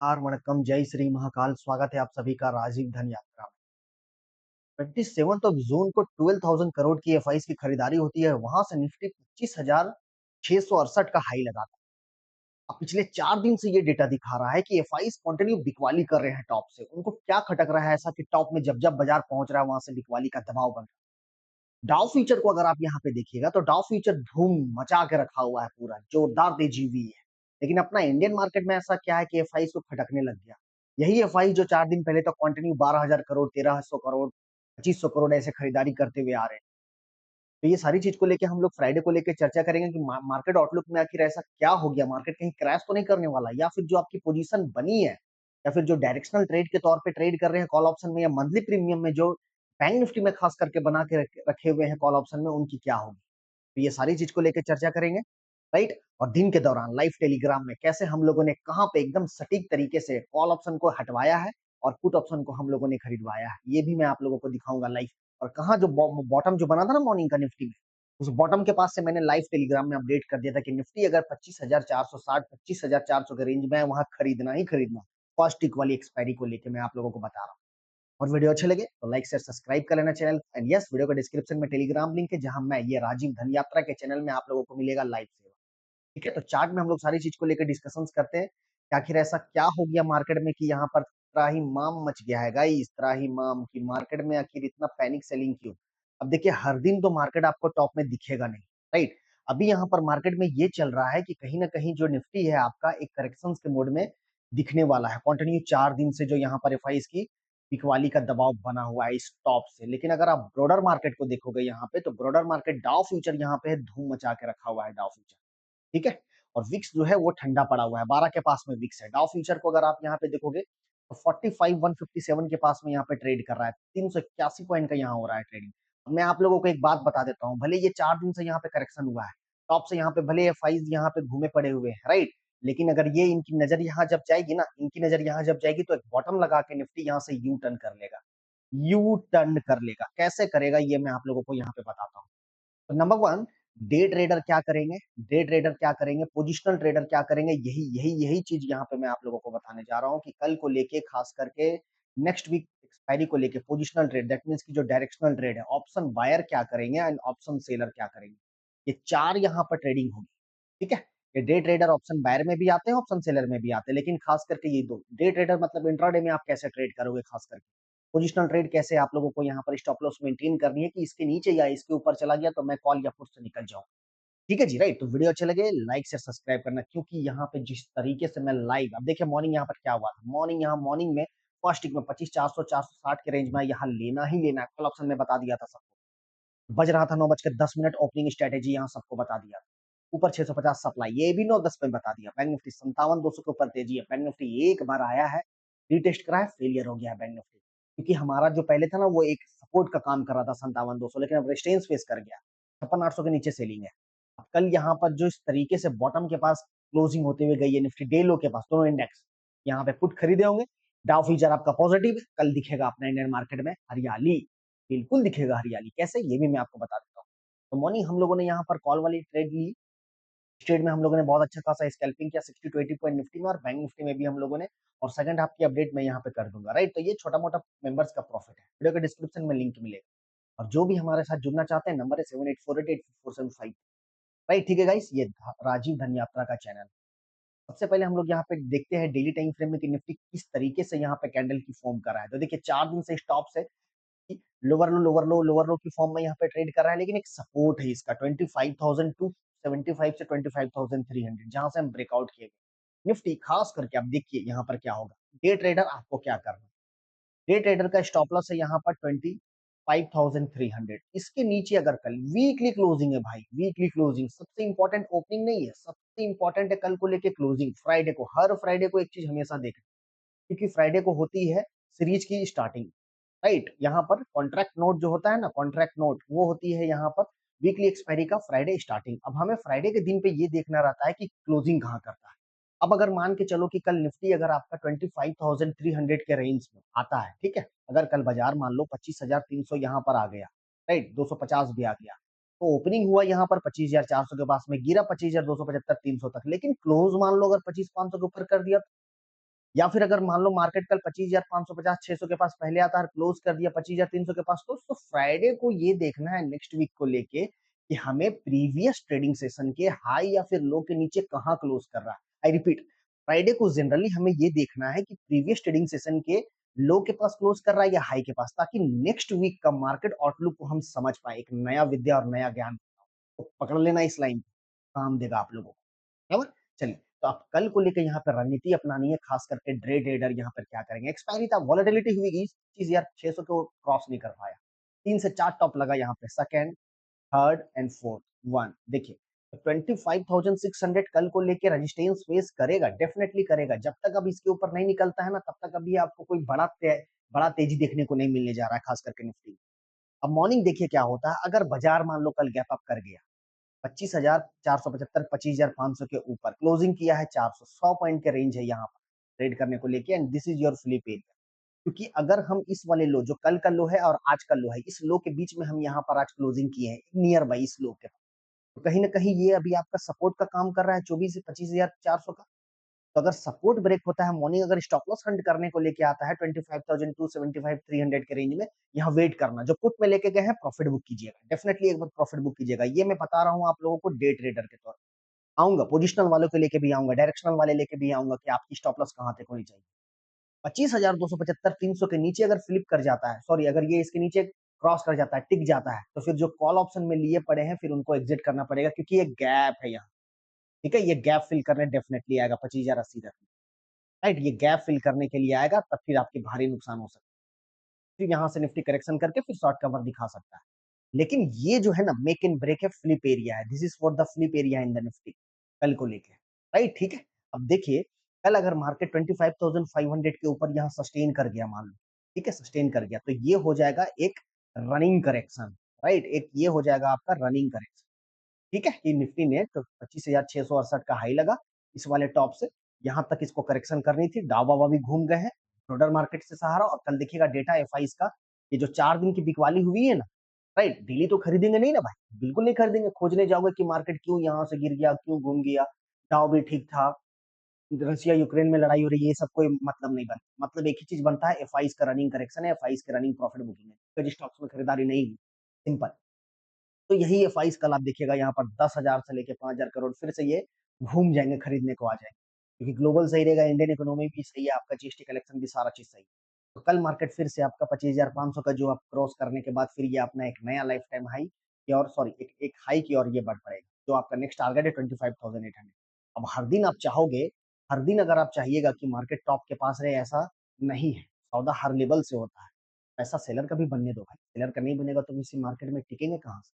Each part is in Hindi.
नमस्कार, वणक्कम, जय श्री महाकाल। स्वागत है आप सभी का राजीव धन यात्रा में। 27 जून को 12,000 करोड़ की एफआईज की खरीदारी होती है। वहां से निफ्टी 25,668 का हाई लगा था। अब पिछले 4 दिन से ये डेटा दिखा रहा है कि एफआईज कंटिन्यू बिकवाली कर रहे हैं टॉप से। उनको क्या खटक रहा है ऐसा कि टॉप में जब जब बाजार पहुंच रहा है वहां से बिकवाली का दबाव बन रहा है। डाउ फ्यूचर को अगर आप यहाँ पे देखिएगा तो डाउ फ्यूचर धूम मचा के रखा हुआ है, पूरा जोरदार तेजी हुई है। लेकिन अपना इंडियन मार्केट में ऐसा क्या है कि एफआई को खटकने लग गया। यही एफआई जो 4 दिन पहले तो कंटिन्यू 12,000 करोड़, 1,300 करोड़, 2,500 करोड़ ऐसे खरीदारी करते हुए आ रहे हैं। तो ये सारी चीज को लेके हम लोग फ्राइडे को लेके चर्चा करेंगे कि मार्केट आउटलुक में आखिर ऐसा क्या हो गया। मार्केट कहीं क्रैश तो नहीं करने वाला, या फिर जो आपकी पोजीशन बनी है, या फिर जो डायरेक्शनल ट्रेड के तौर पे ट्रेड कर रहे हैं कॉल ऑप्शन में या मंथली प्रीमियम में, जो बैंक निफ्टी में खास करके बना के रखे हुए हैं कॉल ऑप्शन में, उनकी क्या होगी। तो ये सारी चीज को लेकर चर्चा करेंगे, राइट। और दिन के दौरान लाइव टेलीग्राम में कैसे हम लोगों ने कहाँ पे एकदम सटीक तरीके से कॉल ऑप्शन को हटवाया है और पुट ऑप्शन को हम लोगों ने खरीदवाया है, ये भी मैं आप लोगों को दिखाऊंगा लाइव। और कहाँ जो बॉटम जो बना था ना मॉर्निंग का निफ्टी में, उस बॉटम के पास से मैंने लाइव टेलीग्राम में अपडेट कर दिया था कि निफ्टी अगर 25,460 25,400 के रेंज में है, वहां खरीदना ही खरीदना। फर्स्ट टिक वाली एक्सपायरी को लेकर मैं आप लोगों को बता रहा हूँ। और वीडियो अच्छे लगे तो लाइक शेयर सब्सक्राइब कर लेना चैनल। एंड यस, वीडियो का डिस्क्रिप्शन में टेलीग्राम लिंक है, जहां मैं ये राजीव धन यात्रा के चैनल में आप लोगों को मिलेगा लाइव सेवा। ठीक है, तो चार्ट में हम लोग सारी चीज को लेकर डिस्कशन करते हैं कि आखिर ऐसा क्या हो गया मार्केट में कि यहाँ पर त्राहिमाम मच गया है गाइस, त्राहिमाम की मार्केट में आखिर इतना पैनिक सेलिंग क्यों। अब देखिए, हर दिन तो मार्केट आपको टॉप में दिखेगा नहीं, राइट। अभी यहाँ पर मार्केट में ये चल रहा है कि कहीं ना कहीं जो निफ्टी है आपका एक करेक्शन के मोड में दिखने वाला है। कंटिन्यू 4 दिन से जो यहाँ पर एफआईज की बिकवाली का दबाव बना हुआ है इस टॉप से। लेकिन अगर आप ब्रॉडर मार्केट को देखोगे यहाँ पे, तो ब्रॉडर मार्केट डाउ फ्यूचर यहाँ पे है, धूम मचा के रखा हुआ है डाउ फ्यूचर। ठीक है। और विक्स जो है वो ठंडा पड़ा हुआ है, 12 के पास में विक्स है। डाउ फ्यूचर को अगर आप यहाँ पे देखोगे तो 45,157 के पास में यहाँ पे ट्रेड कर रहा है। 381 पॉइंट का यहाँ हो रहा है ट्रेडिंग। मैं आप लोगों को एक बात बता देता हूँ, भले ये 4 दिन से यहाँ पे करेक्शन हुआ है टॉप से, यहाँ पे भले एफआईज यहाँ पे घूमे पड़े हुए हैं, राइट। लेकिन अगर ये इनकी नजर यहाँ जब जाएगी ना, इनकी नजर यहाँ जब जाएगी तो एक बॉटम लगा के निफ्टी यहाँ से यू टर्न कर लेगा। यू टर्न कर लेगा, कैसे करेगा ये मैं आप लोगों को यहाँ पे बताता हूँ। तो नंबर वन, डे ट्रेडर क्या करेंगे, डे ट्रेडर क्या करेंगे, पोजिशनल ट्रेडर क्या करेंगे, यही यही यही चीज यहाँ पे मैं आप लोगों को बताने जा रहा हूँ कि कल को लेके खास करके नेक्स्ट वीक एक्सपायरी को लेके पोजिशनल ट्रेड, दैट मीन्स की जो डायरेक्शनल ट्रेड है, ऑप्शन बायर क्या करेंगे एंड ऑप्शन सेलर क्या करेंगे। ये चार यहाँ पर ट्रेडिंग होगी। ठीक है। ये डे ट्रेडर ऑप्शन बायर में भी आते हैं, ऑप्शन सेलर में भी आते हैं, लेकिन खास करके ये दो डे ट्रेडर मतलब इंट्राडे में आप कैसे ट्रेड करोगे, खास करके पोजिशनल ट्रेड कैसे आप लोगों को यहाँ पर स्टॉप लॉस मेंटेन करनी है कि इसके नीचे या इसके ऊपर चला गया तो मैं कॉल या पुट से निकल जाऊं। ठीक है जी, राइट। तो वीडियो अच्छे लगे लाइक से सब्सक्राइब करना, क्योंकि यहाँ पे जिस तरीके से मैं लाइव, अब देखिए मॉर्निंग यहाँ पर क्या हुआ था। मॉर्निंग में फर्स्ट टिक में 25,400 460 के रेंज में यहाँ लेना ही लेना है, कॉल ऑप्शन में बता दिया था सबको। बज रहा था 9:10 ओपनिंग स्ट्रेटेजी, यहाँ सबको बता दिया। ऊपर 650 सप्लाई, ये भी 9:10 पे बता दिया। बैंक निफ्टी 57,200 के ऊपर तेजी है। बैंक निफ्टी एक बार आया है, रीटेस्ट करा है, फेलियर हो गया है बैंक निफ्टी, क्योंकि हमारा जो पहले था ना वो एक सपोर्ट का काम कर रहा था 57,200, लेकिन अब रेजिस्टेंस फेस कर गया। 56,800 के नीचे सेलिंग है। अब कल यहाँ पर जो इस तरीके से बॉटम के पास क्लोजिंग होते हुए गई है निफ्टी, डे लो के पास दोनों इंडेक्स, यहाँ पे पुट खरीदे होंगे। डाउ फ्यूचर आपका पॉजिटिव है, कल दिखेगा अपना इंडियन मार्केट में हरियाली, बिल्कुल दिखेगा हरियाली। कैसे, ये भी मैं आपको बता देता हूँ। तो मॉर्निंग हम लोगों ने यहाँ पर कॉल वाली ट्रेड ली, ट्रेड में हम लोगों ने बहुत अच्छा खासा स्कैल्पिंग किया 60 टू 80 पॉइंट निफ्टी में, और बैंक निफ्टी में भी हम लोगों ने। और सेकंड हाफ की अपडेट मैं यहाँ पे कर दूंगा, राइट। तो ये छोटा मोटा मेंबर्स का प्रॉफिट है, वीडियो के डिस्क्रिप्शन में लिंक मिलेगा। और जो भी हमारे साथ जुड़ना चाहते हैं, नंबर है 78488475, राइट। ठीक है गाइस, ये राजीव धन यात्रा का चैनल। सबसे पहले हम लोग यहाँ पे देखते हैं डेली टाइम फ्रेम में कि निफ्टी किस तरीके से यहाँ पे कैंडल की फॉर्म कर रहा है। तो देखिए 4 दिन से स्टॉप से लोअर लो की फॉर्म में यहाँ पे ट्रेड कर रहा है, लेकिन एक सपोर्ट है इसका 25,275 से 25,300, जहां से हम ब्रेकआउट किए गए निफ्टी। खास करके आप देखिए यहाँ पर क्या होगा, डे ट्रेडर आपको क्या करना है। डे ट्रेडर का स्टॉप लॉस है यहाँ पर 25,300। इसके नीचे अगर कल वीकली क्लोजिंग है भाई, वीकली क्लोजिंग सबसे इंपॉर्टेंट, ओपनिंग नहीं है, सबसे इंपॉर्टेंट है कल को लेके क्लोजिंग। फ्राइडे को, हर फ्राइडे को एक चीज हमेशा देखना, क्योंकि फ्राइडे को होती है सीरीज की स्टार्टिंग, राइट। यहाँ पर कॉन्ट्रैक्ट नोट जो होता है ना, कॉन्ट्रैक्ट नोट, वो होती है यहाँ पर वीकली एक्सपायरी का फ्राइडे स्टार्टिंग। अब हमें फ्राइडे के दिन पे ये देखना रहता है कि क्लोजिंग कहाँ करता है। अब अगर मान के चलो कि कल निफ्टी अगर आपका 25,300 के रेंज में आता है, ठीक है, अगर कल बाजार मान लो 25,300 यहाँ पर आ गया, राइट, 250 भी आ गया, तो ओपनिंग हुआ यहाँ पर 25,400 के पास में, गिरा 25,275 300 तक, लेकिन क्लोज मान लो अगर 25,500 के ऊपर कर दिया, या फिर अगर मान लो मार्केट कल 25,550 600 के पास पहले आता है, क्लोज कर दिया 25,300 के पास, तो फ्राइडे को ये देखना है नेक्स्ट वीक को लेके कि हमें प्रीवियस ट्रेडिंग सेशन के हाई या फिर लो के नीचे कहाँ क्लोज कर रहा है। आई रिपीट, फ्राइडे को जनरली हमें ये देखना है कि प्रीवियस ट्रेडिंग सेशन के लो के पास क्लोज कर रहा है या हाई के पास, ताकि नेक्स्ट वीक का मार्केट आउटलुक को हम समझ पाए, एक नया विद्या और नया ज्ञान। तो पकड़ लेना इस लाइन, काम देगा आप लोगों को। बराबर? चलिए, तो आप कल को लेके यहाँ पे रणनीति अपनानी है, खास करके डे ट्रेडर यहाँ पर क्या करेंगे। एक्सपायरी था, वॉलेटिलिटी हुई, इस चीज यार 600 को क्रॉस नहीं कर पाया। 3 से 4 टॉप लगा यहाँ पे, सेकंड, थर्ड एंड फोर्थ, 1 देखिए। तो 25,600 कल को लेके रेजिस्टेंस फेस करेगा, डेफिनेटली करेगा। जब तक अब इसके ऊपर नहीं निकलता है ना, तब तक अभी आपको कोई बड़ा तेजी देखने को नहीं मिलने जा रहा है, खास करके निफ्टी। अब मॉर्निंग देखिए क्या होता है, अगर बाजार मान लो कल गैप अप कर गया 25,475 25,500 के ऊपर क्लोजिंग किया है, 400 100 पॉइंट के रेंज है यहाँ पर ट्रेड करने को लेके, and this is your flip area. क्योंकि अगर हम इस वाले लो, जो कल का लो है और आज का लो है, इस लो के बीच में हम यहाँ पर आज क्लोजिंग किए हैं नियर बाई इस लो के, तो कहीं ना कहीं ये अभी आपका सपोर्ट का काम कर रहा है 24 से 25,400 का। तो अगर सपोर्ट ब्रेक होता है मॉर्निंग, अगर स्टॉप लॉस हंट करने को लेके आता है 25,275 300 के रेंज में, यहाँ वेट करना। जो पुट में लेके गए हैं प्रॉफिट बुक कीजिएगा, डेफिनेटली एक बार प्रॉफिट बुक कीजिएगा। ये मैं बता रहा हूँ आप लोगों को डे ट्रेडर के तौर पर। आऊंगा पोजिशनल वालों के लेके भी आऊंगा, डायरेक्शनल वाले लेके भी आऊंगा कि आपकी स्टॉप लॉस कहाँ तक होनी चाहिए। 25,275 300 के नीचे अगर फ्लिप कर जाता है, सॉरी अगर ये इसके नीचे क्रॉस कर जाता है, टिक जाता है, तो फिर जो कॉल ऑप्शन में लिए पड़े हैं फिर उनको एग्जिट करना पड़ेगा, क्योंकि ये गैप है यहाँ। ठीक है, ये गैप फिल करने डेफिनेटली आएगा 25,080 तक। राइट, ये गैप फिल करने के लिए आएगा, तब फिर आपके भारी नुकसान हो सकता है। फिर यहाँ से निफ्टी करेक्शन करके फिर शॉर्ट कवर दिखा सकता है। लेकिन ये जो है ना मेक एंड ब्रेक है, फ्लिप एरिया है, this is for the flip area in the Nifty कल को लेके। राइट, ठीक है। अब देखिए, कल अगर मार्केट 25,500 के ऊपर यहाँ सस्टेन कर गया मान लो, ठीक है, सस्टेन कर गया, तो ये हो जाएगा एक रनिंग करेक्शन। राइट, एक ये हो जाएगा आपका रनिंग करेक्शन। ठीक है, कि निफ्टी ने तो 25,668 का हाई लगा इस वाले टॉप से, यहाँ तक इसको करेक्शन करनी थी, डाव बाबा भी घूम गए हैं ब्रॉडर मार्केट से सहारा। और कल देखिएगा डेटा एफआई का, ये जो 4 दिन की बिकवाली हुई है ना, राइट, डेली तो खरीदेंगे नहीं ना भाई, बिल्कुल नहीं खरीदेंगे। खोजने जाओगे कि मार्केट क्यों यहाँ से गिर गया, क्यों घूम गया, डाव भी ठीक था, रशिया यूक्रेन में लड़ाई हो रही है, ये सब कोई मतलब नहीं बनता। मतलब एक ही चीज बनता है, एफआई का रनिंग करेक्शन है, एफआई के रनिंग प्रॉफिट बुकिंग है, स्टॉक्स में खरीदारी नहीं हुई, सिंपल। तो यही एफआईज कल आप देखिएगा यहाँ पर 10,000 से लेके 5,000 करोड़ फिर से ये घूम जाएंगे, खरीदने को आ जाएंगे, क्योंकि ग्लोबल सही रहेगा, इंडियन इकोनॉमी भी सही है, आपका जीएसटी कलेक्शन भी सारा चीज सही है। तो कल मार्केट फिर से आपका 25,500 का जो आप क्रॉस करने के बाद फिर ये अपना एक नया लाइफ टाइम हाई की और सॉरी एक हाई की और ये बढ़ पड़ेगा, जो आपका नेक्स्ट टारगेट है 25,800। अब हर दिन आप चाहोगे, हर दिन अगर आप चाहिएगा कि मार्केट टॉप के पास रहे, ऐसा नहीं है, सौदा हर लेवल से होता है। ऐसा सेलर का भी बनने दो भाई, सेलर का नहीं बनेगा तो इसी मार्केट में टिकेंगे कहाँ से।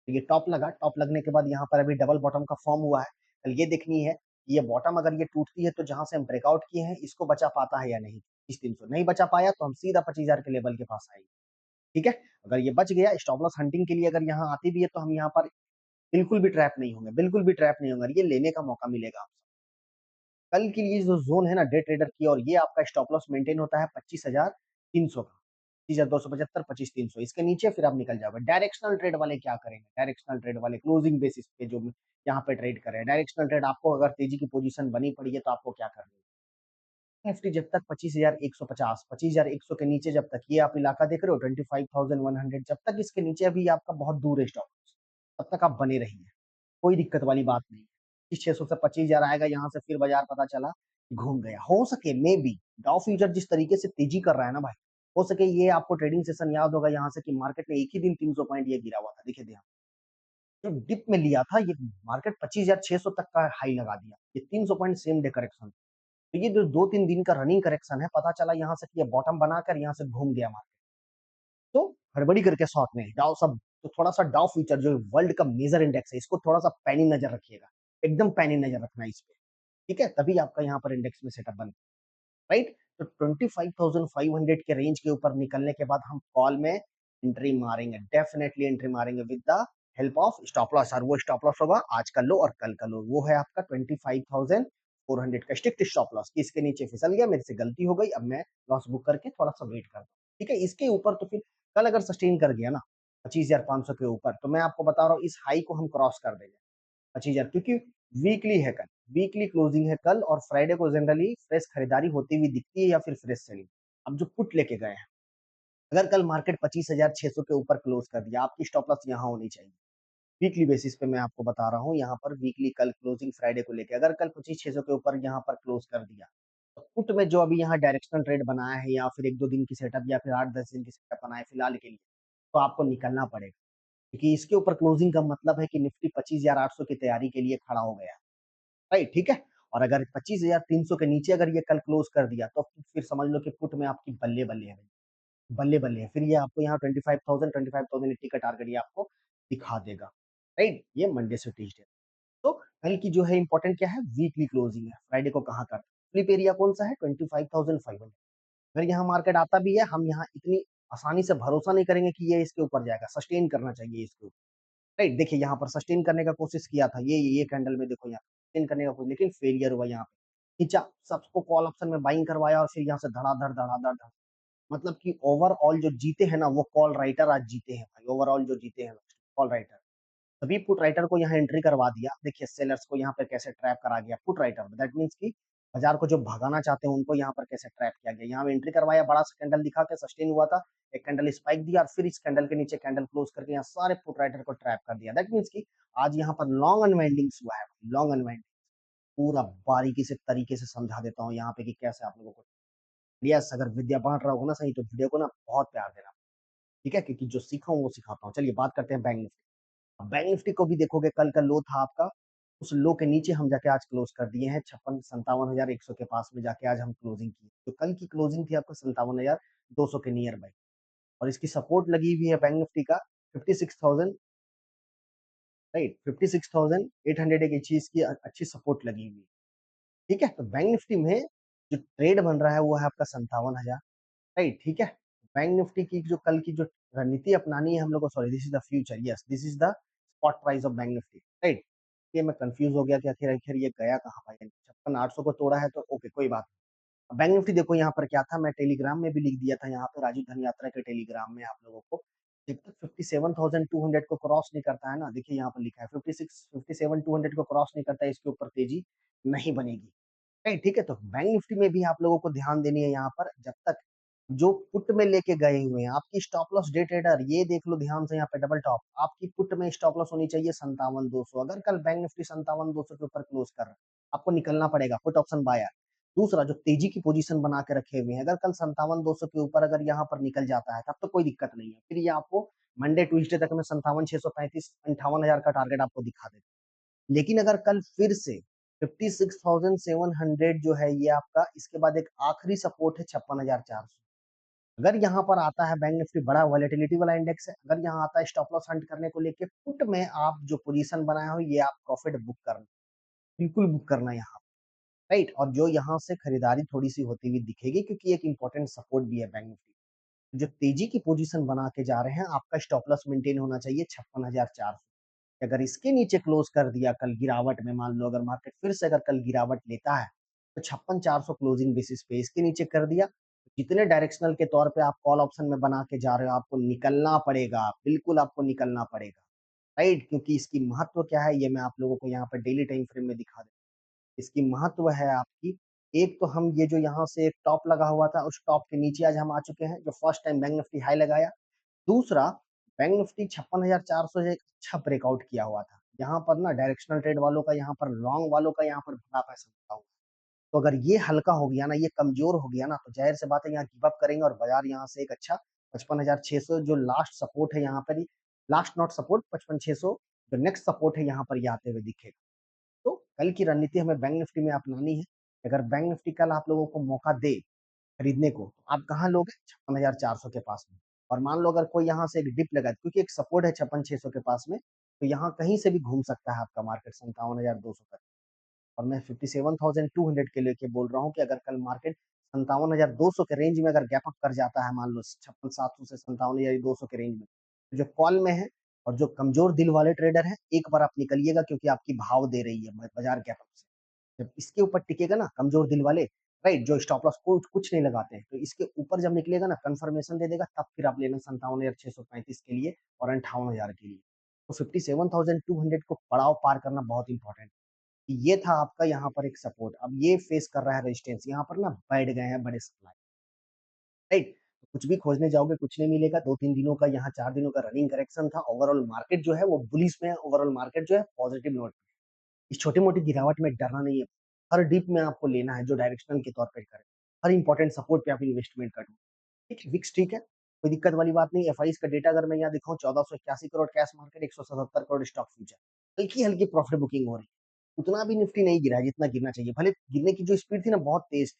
तो ये टॉप लगा, टॉप लगने के बाद यहाँ पर अभी डबल बॉटम का फॉर्म हुआ है। कल ये देखनी है ये बॉटम अगर ये टूटती है तो जहां से हम ब्रेकआउट किए हैं इसको बचा पाता है या नहीं। इस 300 नहीं बचा पाया तो हम सीधा 25,000 के लेवल के पास आएंगे। ठीक है, अगर ये बच गया, स्टॉप लॉस हंटिंग के लिए अगर यहाँ आती भी है तो हम यहाँ पर बिल्कुल भी ट्रैप नहीं होंगे, बिल्कुल भी ट्रैप नहीं होंगे, ये लेने का मौका मिलेगा आपको। कल के लिए जो जोन है ना डे ट्रेडर की, और ये आपका स्टॉप लॉस मेंटेन होता है 25,300 का, 25,275 25,300, इसके नीचे फिर आप निकल जाओगे। डायरेक्शनल ट्रेड वाले क्या करेंगे, डायरेक्शनल ट्रेड वाले क्लोजिंग बेसिस पे जो यहाँ पे ट्रेड कर रहे हैं, डायरेक्शनल ट्रेड आपको अगर तेजी की पोजीशन बनी पड़ी है तो आपको क्या करना है। निफ्टी जब तक 25,150 25,100 के नीचे, जब तक ये आप इलाका देख रहे हो 25,100, जब तक इसके नीचे अभी आपका बहुत दूर है स्टॉप, तब तक आप बने रहिए, कोई दिक्कत वाली बात नहीं है। 600 से 25,000 आएगा, यहाँ से फिर बाजार पता चला घूम गया, हो सके मे बी डाउ फ्यूचर जिस तरीके से तेजी कर रहा है ना भाई, हो सके ये आपको ट्रेडिंग सेशन याद होगा यहाँ से कि मार्केट ने एक ही दिन 300 पॉइंट ये गिरा हुआ था, देखिए ध्यान, जो डिप में लिया था ये मार्केट 25,600 तक का हाई लगा दिया, ये 300 पॉइंट सेम डे करेक्शन। तो ये जो 2-3 दिन का रनिंग करेक्शन है, पता चला यहाँ से कि ये बॉटम बनाकर यहाँ से घूम गया मार्केट, तो हड़बड़ी करके शॉर्ट में डाउ सब। तो थोड़ा सा डाउ फ्यूचर जो वर्ल्ड का मेजर इंडेक्स है, इसको थोड़ा सा पैनी नजर रखिएगा, एकदम पैनी नजर रखना है इस पे। ठीक है, तभी आपका यहाँ पर इंडेक्स में सेटअप बन, राइट। तो 25,500 के रेंज के ऊपर निकलने के बाद हम कॉल में एंट्री मारेंगे, डेफिनेटली एंट्री मारेंगे with the help of stop loss, और वो स्टॉप लॉस होगा आज का लो और कल का लो, वो है आपका 25,400 का स्ट्रिक्ट स्टॉप लॉस, कि इसके नीचे फिसल गया, मेरे से गलती हो गई, अब मैं लॉस बुक करके थोड़ा सा वेट करता हूँ। ठीक है, इसके ऊपर तो फिर कल अगर सस्टेन कर गया ना 25,500 के ऊपर, तो मैं आपको बता रहा हूँ इस हाई को हम क्रॉस कर देंगे 25,000, क्योंकि वीकली है कल, वीकली क्लोजिंग है कल और फ्राइडे को जनरली फ्रेश खरीदारी होती हुई दिखती है या फिर फ्रेश सेलिंग। अब जो पुट लेके गए हैं, अगर कल मार्केट 25,600 के ऊपर क्लोज कर दिया, आपकी स्टॉप लॉस यहाँ होनी चाहिए। वीकली बेसिस पे मैं आपको बता रहा हूँ, यहाँ पर वीकली कल क्लोजिंग फ्राइडे को लेके अगर कल 25,600 के ऊपर यहाँ पर क्लोज कर दिया, तो पुट में जो अभी यहाँ डायरेक्शनल ट्रेड बनाया है या फिर 1-2 दिन की सेटअप या फिर 8-10 दिन की सेटअप बनाया है फिलहाल के लिए, तो आपको निकलना पड़ेगा। क्योंकि इसके ऊपर क्लोजिंग का मतलब है कि निफ्टी 25,800 की तैयारी के लिए खड़ा हो गया है, राइट? ठीक है? और अगर 25,300 के नीचे अगर ये कल क्लोज कर दिया, तो फिर समझ लो कि पुट में आपकी बल्ले-बल्ले है। बल्ले-बल्ले है। फिर ये आपको यहाँ 25,080 का टारगेट ये आपको दिखा देगा, राइट? ये मंडे से ट्यूसडे। तो कल की जो है इम्पोर्टेंट क्या है? वीकली क्लोजिंग है। फ्राइडे को कहाँ करते हैं? फ्लिप एरिया कौन-सा है? 25,500। अगर यहाँ मार्केट आता भी है, हम यहाँ इतनी आसानी से भरोसा नहीं करेंगे कि ये इसके ऊपर जाएगा, सस्टेन करना चाहिए इसको, राइट? देखिए यहाँ पर सस्टेन करने का कोशिश किया था, ये कैंडल में देखो यहाँ सस्टेन करने का कोशिश लेकिन फेलियर हुआ यहाँ पे। खींचा, सबको कॉल ऑप्शन में बाइंग करवाया और फिर यहाँ से धड़ाधड़, धड़ाधड़, धड़ मतलब कि ओवरऑल जो जीते हैं ना, वो कॉल राइटर आज जीते हैं भाई, ओवरऑल जो जीते हैं कॉल राइटर। तभी पुट राइटर को यहाँ एंट्री करवा दिया। देखिए सेलर्स को यहाँ पे कैसे ट्रैप करा गया पुट राइटर, दैट मीन्स कि बाजार को जो भगाना चाहते हैं उनको यहाँ पर कैसे ट्रैप किया गया। यहाँ एंट्री करवाया, बड़ा सा कैंडल दिखा के सस्टेन हुआ था, एक कैंडल स्पाइक दिया और फिर इस कैंडल के नीचे कैंडल क्लोज करके यहाँ सारे पुट राइटर को ट्रैप कर दिया। दैट मीन्स कि आज यहाँ पर लॉन्ग अनवाइंडिंग्स हुआ है, लॉन्ग अनवाइंडिंग पूरा बारीकी से तरीके से समझा देता हूँ यहाँ पे कि कैसे आप लोगों को। यस, अगर विद्या बांट रहा हो ना सही तो वीडियो को ना बहुत प्यार देना, ठीक है? क्योंकि जो सीखा हूँ वो सिखाता हूँ। चलिए बात करते हैं बैंक निफ्टी। अब बैंक निफ्टी को भी देखोगे कल का लो था आपका, उस लो के नीचे हम जाके आज क्लोज कर दिए हैं 56-57,100 के पास में जाके आज हम क्लोजिंग की। तो कल की क्लोजिंग थी आपका 57,200 के नियर बाय और इसकी सपोर्ट लगी हुई है बैंक निफ्टी का 56,000, राइट? 56,800 एक चीज की अच्छी सपोर्ट लगी हुई है, ठीक है? तो बैंक निफ्टी में जो ट्रेड बन रहा है वो है आपका 57,000, राइट? ठीक है? बैंक निफ्टी की जो कल की जो रणनीति अपनानी है हम लोग को, sorry this is the future, yes this is the spot price of bank Nifty, right? ये मैं कंफ्यूज हो गया कि आखिर आखिर ये गया कहाँ भाई, 56,800 को तोड़ा है तो ओके कोई बात नहीं। बैंक निफ्टी देखो यहाँ पर क्या था, मैं टेलीग्राम में भी लिख दिया था यहाँ पे राजीव धन यात्रा के टेलीग्राम में आप लोगों को, जब तक 57,200 को क्रॉस नहीं करता है ना, देखिए यहाँ पर लिखा है 57,200 को क्रॉस नहीं करता है, इसके ऊपर तेजी नहीं बनेगी, राइट? ठीक है? तो बैंक निफ्टी में भी आप लोगों को ध्यान देनी है यहाँ पर, जब तक जो पुट में लेके गए हुए हैं आपकी स्टॉप लॉस डे ट्रेडर, ये देख लो ध्यान से यहाँ पे डबल टॉप, आपकी पुट में स्टॉप लॉस होनी चाहिए 57,200। अगर कल बैंक निफ्टी 57,200 के ऊपर क्लोज कर रहा है, आपको निकलना पड़ेगा, पुट ऑप्शन बायर। दूसरा जो तेजी की पोजीशन बना के रखे हुए हैं, अगर कल 57,200 के ऊपर अगर यहाँ पर निकल जाता है तब तो कोई दिक्कत नहीं है, फिर ये आपको मंडे ट्यूसडे तक में 57,635 58,000 का टारगेट आपको दिखा देगा। लेकिन अगर कल फिर से 56,700 जो है ये आपका, इसके बाद एक आखिरी सपोर्ट है 56,400। अगर यहाँ पर आता है, बैंक निफ्टी बड़ा वॉलेटिलिटी वाला इंडेक्स है, अगर यहाँ आता है स्टॉप लॉस हंट करने को लेके पुट में आप जो पोजीशन बनाए हो ये आप प्रॉफिट बुक करना, बिल्कुल बुक करना यहाँ, राइट? और जो यहाँ से खरीदारी थोड़ी सी होती हुई दिखेगी क्योंकि एक इंपॉर्टेंट सपोर्ट भी है बैंक निफ्टी, जो तेजी की पोजीशन बना के जा रहे हैं, आपका स्टॉप लॉस मेंटेन होना चाहिए 56,400। अगर इसके नीचे क्लोज कर दिया कल गिरावट में, मान लो अगर मार्केट फिर से अगर कल गिरावट लेता है तो 56,400 क्लोजिंग बेसिस पे इसके नीचे कर दिया, जितने डायरेक्शनल के तौर पे आप कॉल ऑप्शन में बना के जा रहे हो आपको निकलना पड़ेगा, बिल्कुल आपको निकलना पड़ेगा, राइट? क्योंकि इसकी महत्व क्या है ये मैं आप लोगों को यहाँ पर डेली टाइम फ्रेम में दिखा देता हूँ। इसकी महत्व है आपकी, एक तो हम ये जो यहाँ से एक टॉप लगा हुआ था उस टॉप के नीचे आज हम आ चुके हैं, जो first time bank Nifty high लगाया। दूसरा, बैंक निफ्टी 56,400 से एक अच्छा ब्रेकआउट किया हुआ था। यहाँ पर ना डायरेक्शनल ट्रेड वालों का, यहाँ पर लॉन्ग वालों का यहाँ पर बड़ा पैसा लगा हुआ है। तो अगर ये हल्का हो गया ना, ये कमजोर हो गया ना, तो ज़ाहिर-सी बात है यहाँ गिव अप करेंगे और बाजार यहाँ से एक अच्छा 55,600 जो लास्ट सपोर्ट है यहाँ पर ही, लास्ट नॉट सपोर्ट 55,600 जो नेक्स्ट सपोर्ट है यहाँ पर ये आते हुए दिखेगा। तो कल की रणनीति हमें बैंक निफ्टी में अपनानी है। अगर बैंक निफ्टी कल आप लोगों को मौका दे खरीदने को, तो आप कहाँ लोगे? 56,400 के पास में। और मान लो अगर कोई यहाँ से एक डिप लगा क्योंकि एक सपोर्ट है 56,600 के पास में, तो यहाँ कहीं से भी घूम सकता है आपका मार्केट 57,200 तक। और मैं 57,200 के लेके बोल रहा हूँ कि अगर कल मार्केट 57,200 के रेंज में अगर गैप अप कर जाता है, मान लो 56,700 से 57,200 के रेंज में, तो जो कॉल में है और जो कमजोर दिल वाले ट्रेडर हैं, एक बार आप निकलिएगा क्योंकि आपकी भाव दे रही है बाजार गैप अप से। जब इसके ऊपर टिकेगा ना कमजोर दिल वाले, राइट, जो स्टॉप लॉस को कुछ नहीं लगाते हैं, तो इसके ऊपर जब निकलेगा ना कंफर्मेशन दे देगा, तब फिर आप लेना 57,635 के लिए और 58,000 के लिए। तो 57,200 को पड़ाव पार करना बहुत इंपॉर्टेंट है। ये था आपका यहाँ पर एक सपोर्ट, अब ये फेस कर रहा है रेजिस्टेंस, यहाँ पर ना बैठ गए हैं बड़े सप्लाई, राइट? तो कुछ भी खोजने जाओगे कुछ नहीं मिलेगा, 2-3 दिनों का यहाँ 4 दिनों का रनिंग करेक्शन था, ओवरऑल मार्केट जो है वो बुलिश में है, ओवरऑल मार्केट जो है पॉजिटिव नोट पे है। इस छोटी-मोटी गिरावट में डरना नहीं है, हर डिप में आपको लेना है जो डायरेक्शनल के तौर पे करे, हर इंपॉर्टेंट सपोर्ट पे आप इन्वेस्टमेंट करना, ठीक है? विक्स ठीक है, कोई दिक्कत वाली बात नहीं, एफआईज़ का डेटा अगर मैं यहाँ दिखाऊँ 1481 crore cash market, 177 crore stock future, हल्की-हल्की प्रॉफिट बुकिंग हो रही है, उतना भी निफ्टी नहीं गिरा है जितना गिरना चाहिए, भले गिरने की जो स्पीड थी ना बहुत तेज थी।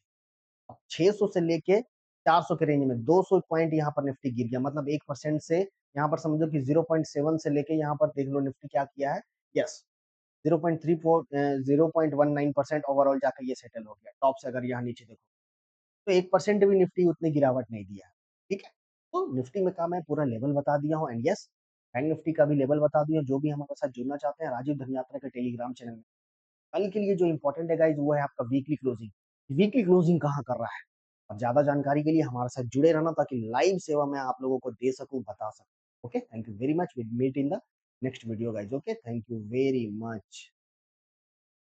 600 से लेके 400 के रेंज में 200 पॉइंट यहाँ पर निफ्टी गिर गया, मतलब 1% से यहाँ पर समझो कि 0.7 से लेके यहाँ पर देख लो निफ्टी क्या किया है। यस, 0.19% ओवरऑल जाकर ये सेटल हो गया, टॉप से अगर यहाँ नीचे देखो तो 1% भी निफ्टी उतनी गिरावट नहीं दिया है, ठीक है? तो निफ्टी में का मैं पूरा लेवल बता दिया हूँ एंड यस, बैंक निफ्टी का भी लेवल बता दिया हूँ। जो भी हमारे साथ जुड़ना चाहते हैं राजीव धनयात्रा के टेलीग्राम चैनल में, कल के लिए जो इम्पोर्टेंट है गाइस वो है आपका वीकली क्लोजिंग। वीकली क्लोजिंग कहाँ कर रहा है? और ज़्यादा जानकारी के लिए हमारे साथ जुड़े रहना ताकि लाइव सेवा मैं आप लोगों को दे सकूँ, बता सकूँ। Okay, thank you very much, will meet in the next video guys. Okay, thank you very much.